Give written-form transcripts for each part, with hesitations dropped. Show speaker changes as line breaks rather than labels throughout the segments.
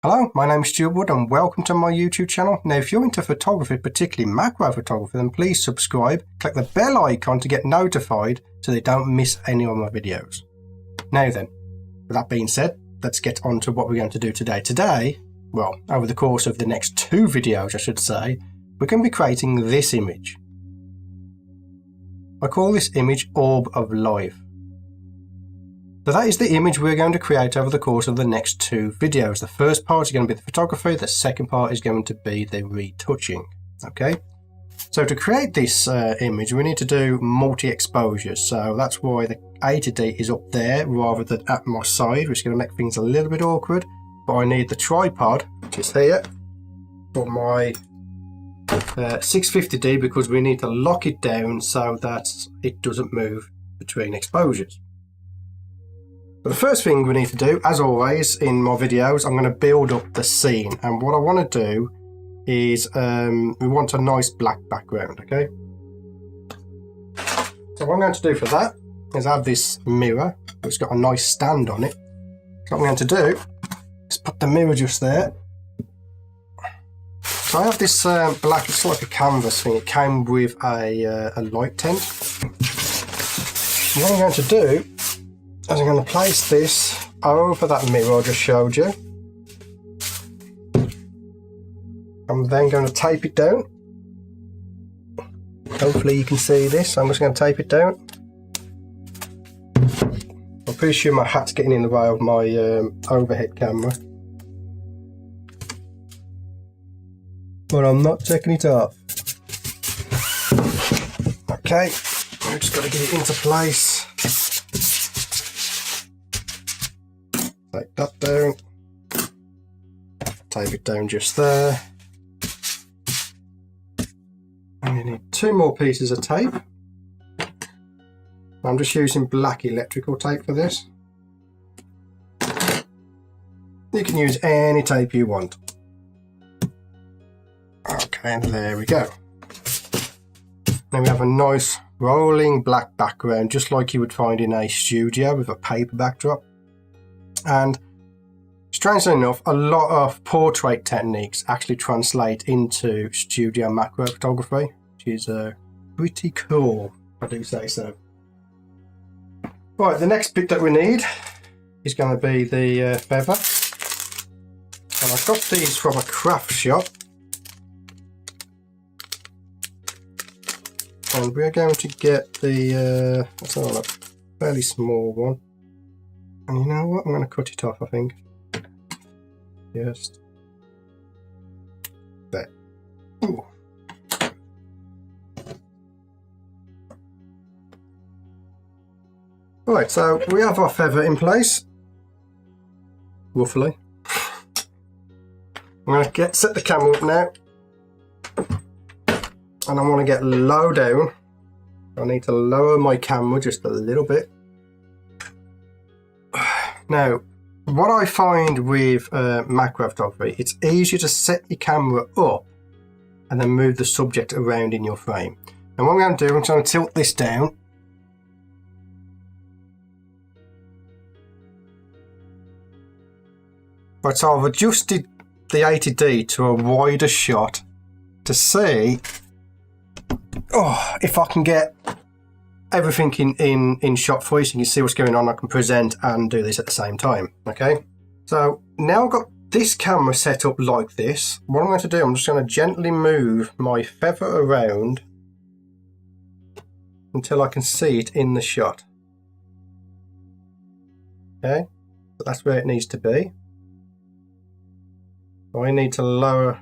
Hello, my name is Stuart Wood and welcome to my YouTube channel. Now if you're into photography, particularly macro photography, then please subscribe, click the bell icon to get notified so that you don't miss any of my videos. Now then, with that being said, let's get on to what we're going to do today. Today, well, over the course of the next two videos I should say, we're going to be creating this image. I call this image Orb of Life. So that is the image we're going to create over the course of the next two videos. The first part is going to be the photography, the second part is going to be the retouching. Okay, so to create this image we need to do multi-exposures, so that's why the A to D is up there rather than at my side, which is going to make things a little bit awkward. But I need the tripod, which is here, for my 650D, because we need to lock it down so that it doesn't move between exposures. But the first thing we need to do, as always in my videos, I'm going to build up the scene. And what I want to do is we want a nice black background, okay? So what I'm going to do for that is add this mirror, which has got a nice stand on it. So what I'm going to do is put the mirror just there. So I have this black, it's like a canvas thing. It came with a light tent. What I'm going to do is I'm going to place this over that mirror I just showed you. I'm then going to tape it down. Hopefully you can see this. I'm just going to tape it down. I'm pretty sure my hat's getting in the way of my overhead camera. But I'm not taking it off. Okay, I've just got to get it into place. Take that down, tape it down just there, and you need two more pieces of tape. I'm just using black electrical tape for this. You can use any tape you want. Okay, and there we go. Now we have a nice rolling black background, just like you would find in a studio with a paper backdrop. And strangely enough, a lot of portrait techniques actually translate into studio macro photography, which is pretty cool, I do say so. Right, the next bit that we need is going to be the feather. And I got these from a craft shop. And we're going to get the, what's that, a fairly small one. And you know what? I'm going to cut it off, I think. Just there. Ooh. Right, so we have our feather in place. Roughly. I'm going to set the camera up now. And I want to get low down. I need to lower my camera just a little bit. Now, what I find with macro photography, it's easier to set your camera up and then move the subject around in your frame. And what I'm going to do, I'm going to tilt this down. Right, so I've adjusted the 80D to a wider shot to see if I can get everything in shot for you, so you can see what's going on. I can present and do this at the same time. Okay, so now I've got this camera set up like this. What I'm going to do, I'm just going to gently move my feather around until I can see it in the shot. Okay, so that's where it needs to be. So I need to lower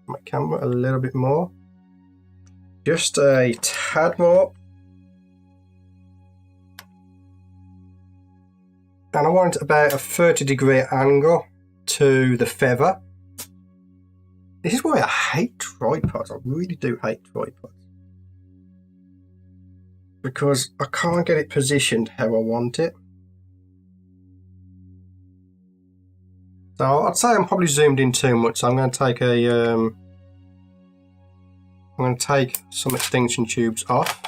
my camera a little bit more, just a tad more. And I want about a 30-degree angle to the feather. This is why I hate tripods. I really do hate tripods. Because I can't get it positioned how I want it. So I'd say I'm probably zoomed in too much. So I'm going to take I'm going to take some extension tubes off.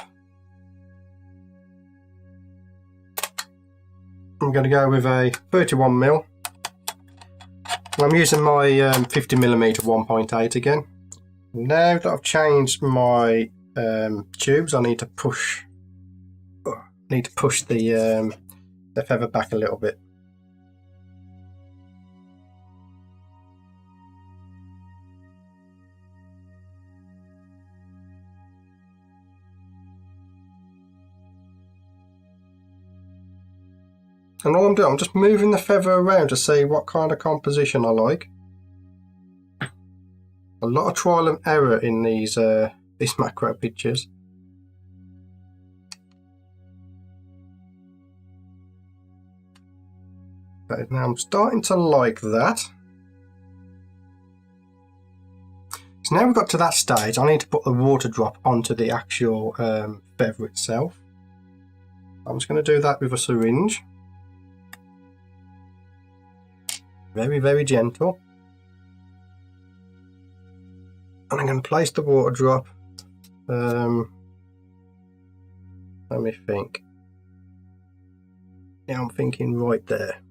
I'm going to go with a 31mm I'm using my 50mm 1.8 again. Now that I've changed my tubes, I need to push the feather back a little bit. And all I'm doing, I'm just moving the feather around to see what kind of composition I like. A lot of trial and error in these macro pictures. Okay, now I'm starting to like that. So now we've got to that stage, I need to put the water drop onto the actual feather itself. I'm just going to do that with a syringe. Very, very gentle. And I'm going to place the water drop. Let me think. Yeah, I'm thinking right there,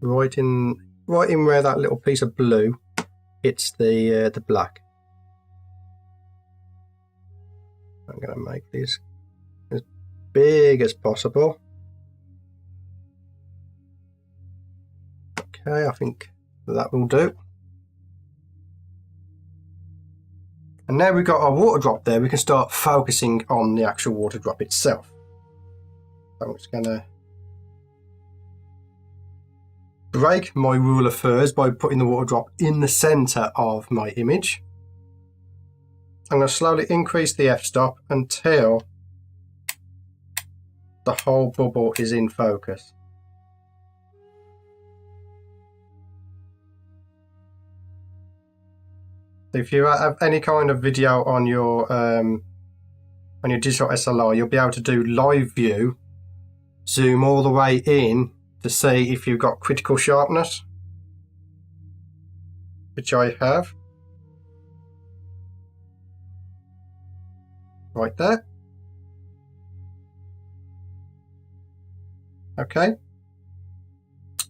right in where that little piece of blue hits the black. I'm going to make these as big as possible. Okay, I think that will do. And now we've got our water drop there, we can start focusing on the actual water drop itself. So I'm just going to break my rule of thirds by putting the water drop in the centre of my image. I'm going to slowly increase the f-stop until the whole bubble is in focus. If you have any kind of video on your digital SLR, you'll be able to do live view, zoom all the way in to see if you've got critical sharpness, which I have. Right there. Okay.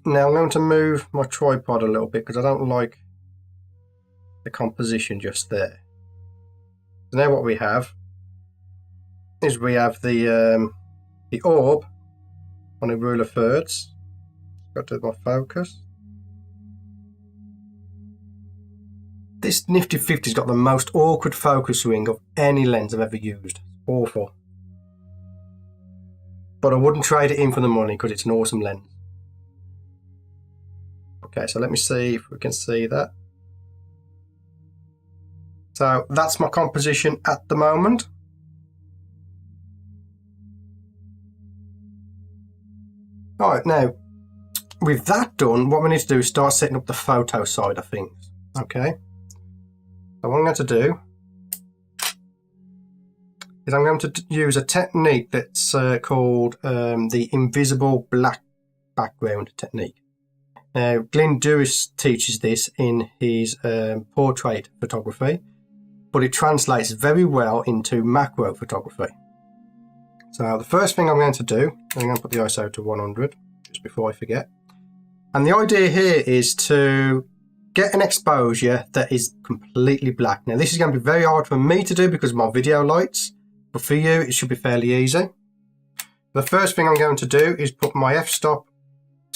Now I'm going to move my tripod a little bit because I don't like the composition just there. So now what we have is we have the orb on a rule of thirds. Got to my focus. This Nifty 50's got the most awkward focus ring of any lens I've ever used. Awful. But I wouldn't trade it in for the money because it's an awesome lens. Okay, so let me see if we can see that. So that's my composition at the moment. Alright, now with that done, what we need to do is start setting up the photo side of things. Okay. So what I'm going to do is I'm going to use a technique that's called the invisible black background technique. Now, Glyn Dewis teaches this in his portrait photography, but it translates very well into macro photography. So the first thing I'm going to do, I'm going to put the ISO to 100 just before I forget. And the idea here is to get an exposure that is completely black. Now this is going to be very hard for me to do because of my video lights, but for you it should be fairly easy. The first thing I'm going to do is put my f-stop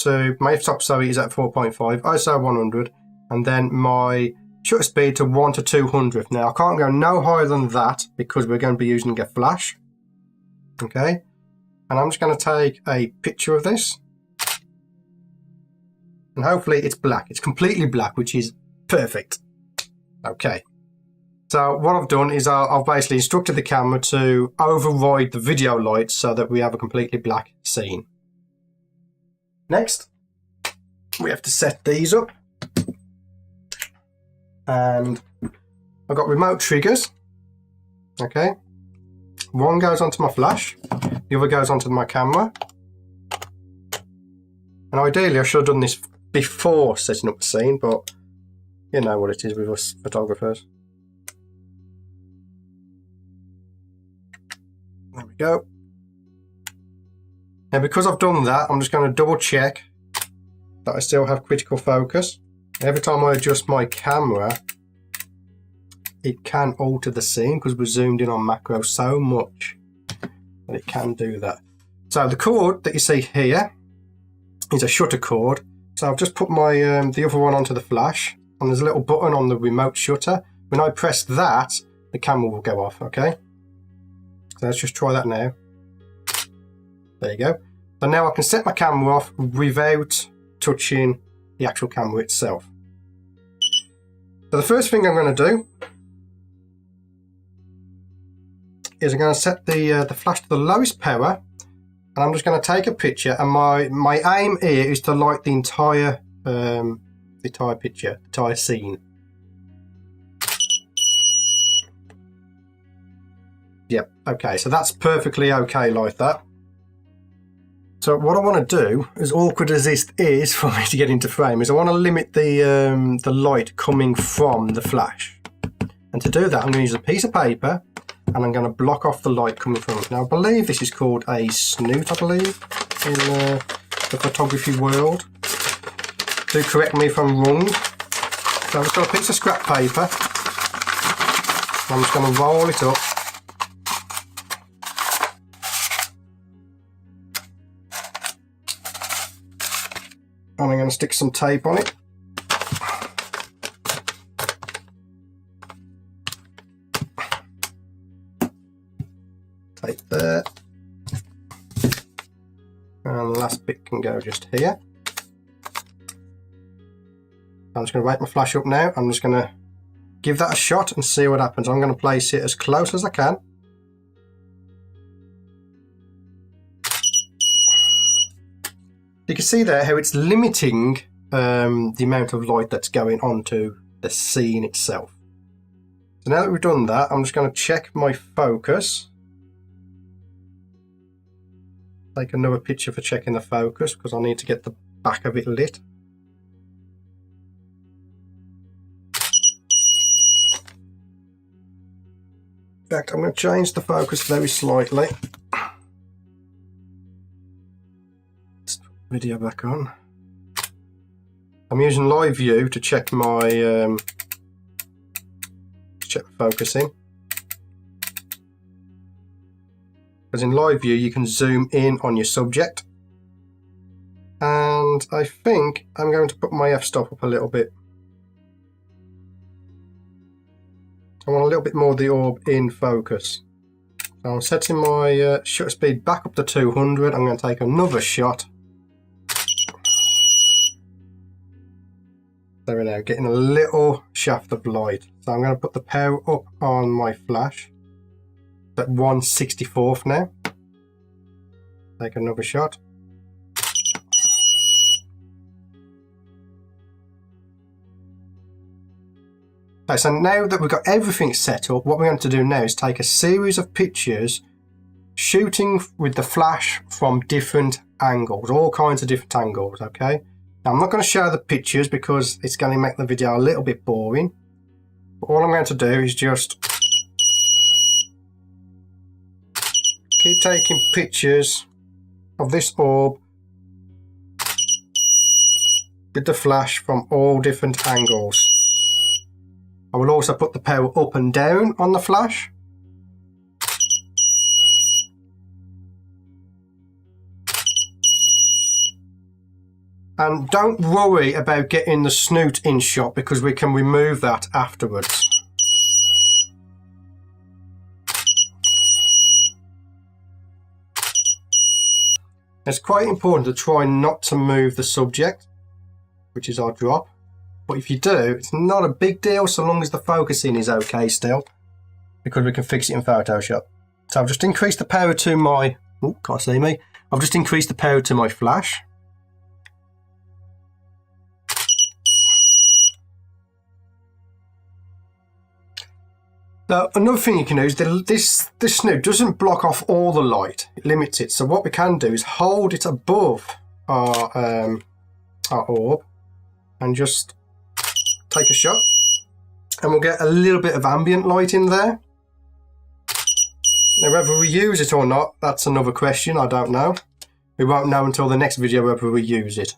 is at 4.5, ISO 100, and then my shutter speed to 1 to 200. Now I can't go no higher than that because we're going to be using a flash. Okay, and I'm just going to take a picture of this. And hopefully it's black. It's completely black, which is perfect. Okay. So what I've done is I've basically instructed the camera to override the video lights so that we have a completely black scene. Next, we have to set these up. And I've got remote triggers. Okay. One goes onto my flash. The other goes onto my camera. And ideally I should have done this before setting up the scene, but you know what it is with us photographers. There we go. Now because I've done that, I'm just going to double check that I still have critical focus. Every time I adjust my camera, it can alter the scene because we're zoomed in on macro so much that it can do that. So the cord that you see here is a shutter cord. So I've just put my the other one onto the flash, and there's a little button on the remote shutter. When I press that, the camera will go off, okay? So let's just try that now. There you go. So now I can set my camera off without touching the actual camera itself. So the first thing I'm going to do is I'm going to set the flash to the lowest power, and I'm just going to take a picture, and my aim here is to light the entire picture, the entire scene. Yep, okay, so that's perfectly okay like that. So what I want to do, as awkward as this is for me to get into frame, is I want to limit the light coming from the flash. And to do that, I'm going to use a piece of paper, and I'm going to block off the light coming from it. Now, I believe this is called a snoot, I believe, in the photography world. Do correct me if I'm wrong. So I've just got a piece of scrap paper. I'm just going to roll it up. And I'm going to stick some tape on it. Tape there. And the last bit can go just here. I'm just going to wake my flash up now. I'm just going to give that a shot and see what happens. I'm going to place it as close as I can. You can see there how it's limiting the amount of light that's going onto the scene itself. So now that we've done that, I'm just going to check my focus. Take another picture for checking the focus because I need to get the back of it lit. In fact, I'm going to change the focus very slightly. Video back on. I'm using live view to check my focusing. Because in live view you can zoom in on your subject. And I think I'm going to put my f-stop up a little bit. I want a little bit more of the orb in focus. So I'm setting my shutter speed back up to 200. I'm going to take another shot. There we go, getting a little shaft of light. So I'm going to put the power up on my flash at 1/64th now. Take another shot. Okay, so now that we've got everything set up, what we're going to do now is take a series of pictures shooting with the flash from different angles, all kinds of different angles, okay? Now, I'm not going to show the pictures because it's going to make the video a little bit boring. But all I'm going to do is just keep taking pictures of this orb with the flash from all different angles. I will also put the power up and down on the flash. And don't worry about getting the snoot in shot because we can remove that afterwards. It's quite important to try not to move the subject, which is our drop. But if you do, it's not a big deal so long as the focusing is okay still, because we can fix it in Photoshop. So I've just increased the power to my... Oh, can't see me. I've just increased the power to my flash. Now, another thing you can do is this snoot doesn't block off all the light, it limits it. So what we can do is hold it above our orb and just take a shot, and we'll get a little bit of ambient light in there. Now whether we use it or not, that's another question, I don't know. We won't know until the next video whether we use it.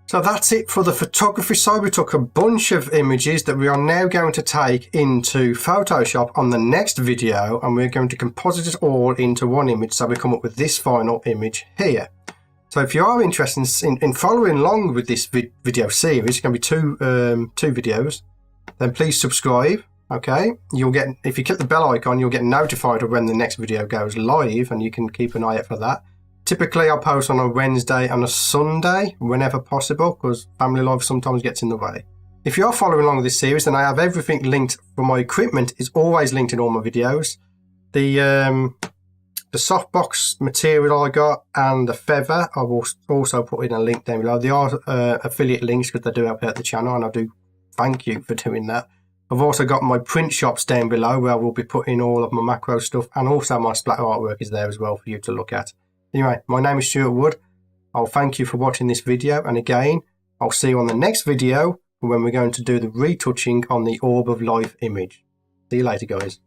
So that's it for the photography side. We took a bunch of images that we are now going to take into Photoshop on the next video, and we're going to composite it all into one image, so we come up with this final image here. So if you are interested in following along with this video series, it's going to be two videos, then please subscribe. Okay, you'll get, if you click the bell icon, you'll get notified of when the next video goes live, and you can keep an eye out for that. Typically, I'll post on a Wednesday and a Sunday, whenever possible, because family life sometimes gets in the way. If you are following along with this series, then I have everything linked for my equipment. Is always linked in all my videos. The softbox material I got and the feather, I will also put in a link down below. They are affiliate links because they do help out the channel, and I do thank you for doing that. I've also got my print shops down below where I will be putting all of my macro stuff, and also my splatter artwork is there as well for you to look at. Anyway, my name is Stuart Wood. I'll thank you for watching this video, and again, I'll see you on the next video when we're going to do the retouching on the Orb of Life image. See you later, guys.